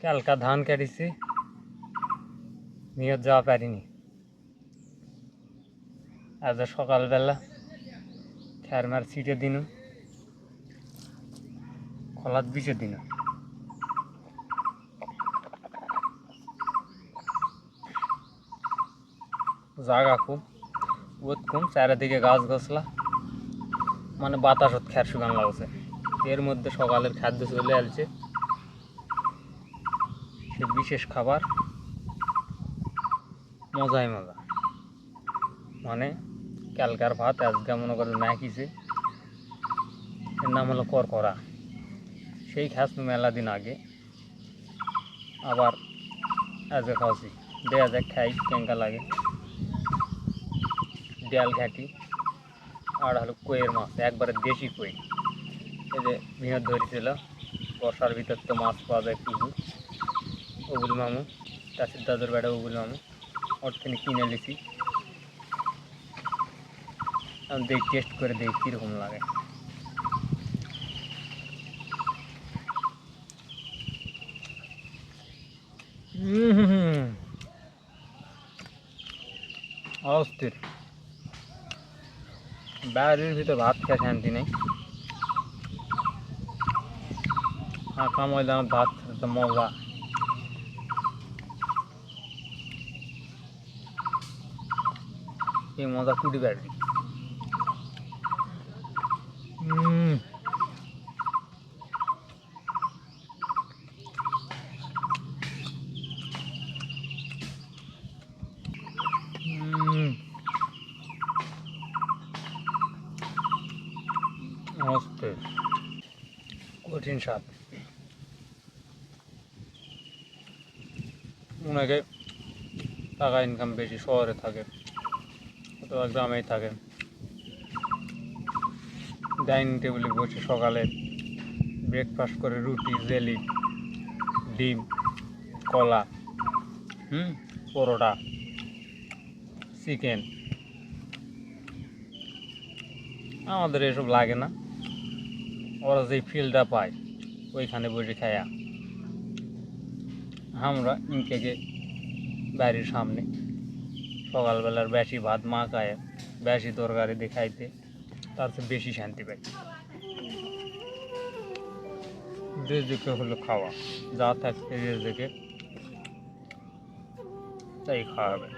কালকা ধান কাটিছি, নিয়ত যাওয়া পারিনি। আজ সকালবেলা খেরমার ছিটে দিন, খলাত বিছে দিন। জায়গা খুব বহুত কম, চারিদিকে গাছ গাছলা, মানে বাতাসত খ্যার শুকান লাগছে। এর মধ্যে সকালের খাদ্য চলে আসছে, সে বিশেষ খাবার, মজাই মজা। মানে কালকার ভাত আজকে মনে করে মাখিছে, এর নাম হলো করকরা। সেই খাস মেলা দিন আগে, আবার আজকে খাওয়াছি। দেয়া যাক খাই কেঙ্কা লাগে। ডাল ঘাটি আর হলো কইয়ের মাছ, একবারে দেশি কই। এই যে মিহত ধরেছিল, বর্ষার ভিতর তো মাছ পাওয়া যায় প্রচুর। ওগুল মামু, চাষির দাদুর বেড়া ওগুল মামু, ওর থেকে কিনে নিয়েছি। আমি দেখি টেস্ট করে দেখি কীরকম লাগে। অস্থির। বাড়ির ভিতরে ভাত খেয়ে শান্তি নেই। ফাঁকা ময়দানে ভাত খেতে মজা। এই মজা কুটি পারবি। অস্থির, কঠিন স্বাদ। অনেকে টাকা ইনকাম বেশি, শহরে থাকে অথবা গ্রামেই থাকে, ডাইনিং টেবিলে বসে সকালে ব্রেকফাস্ট করে রুটি, জেলি, ডিম, কলা, পরোটা, চিকেন। আমাদের এসব লাগে না। ওরা যেই ফিলটা পায় ওইখানে বসে খায়া আমরা ইনকে বাড়ির সামনে সকালবেলার বেশি ভাত মা খায়, বেশি তরকারি দিয়ে খাইতে তার চেয়ে বেশি শান্তি পাই। রেজেকে হলো খাওয়া, যা থাকছে রেজেকে তাই খাওয়া হবে।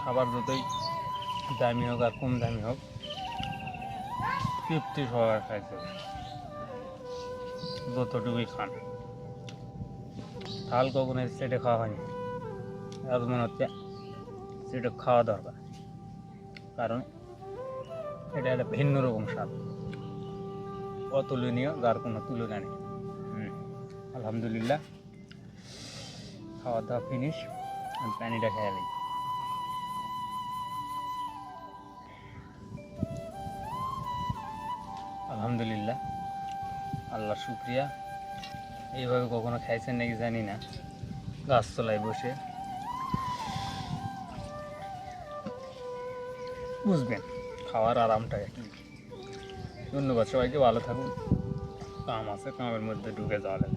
খাবার যতই দামি হোক আর কম দামি হোক, তৃপ্তি সহকারে খাইতে হবে, যতটুকুই খান। তাল কখনো সেটে খাওয়া হয়নি, আজ মনে হচ্ছে সেটা খাওয়া দরকার, কারণ এটা একটা ভিন্ন রকম স্বাদ, অতুলনীয়, যার কোনো তুলনা নেই। আলহামদুলিল্লাহ, খাওয়া দাওয়া ফিনিশ। আমি পানিটা খেয়ে নিই। আলহামদুলিল্লাহ, আল্লাহর শুক্রিয়া। এইভাবে কখনো খাইছেন নাকি জানি না, গাছতলায় বসে বুঝবেন খাওয়ার আরামটা কি। ধন্যবাদ সবাইকে, ভালো থাকুন। কাম আছে, কামের মধ্যে ঢুকে যাওয়া লাগে।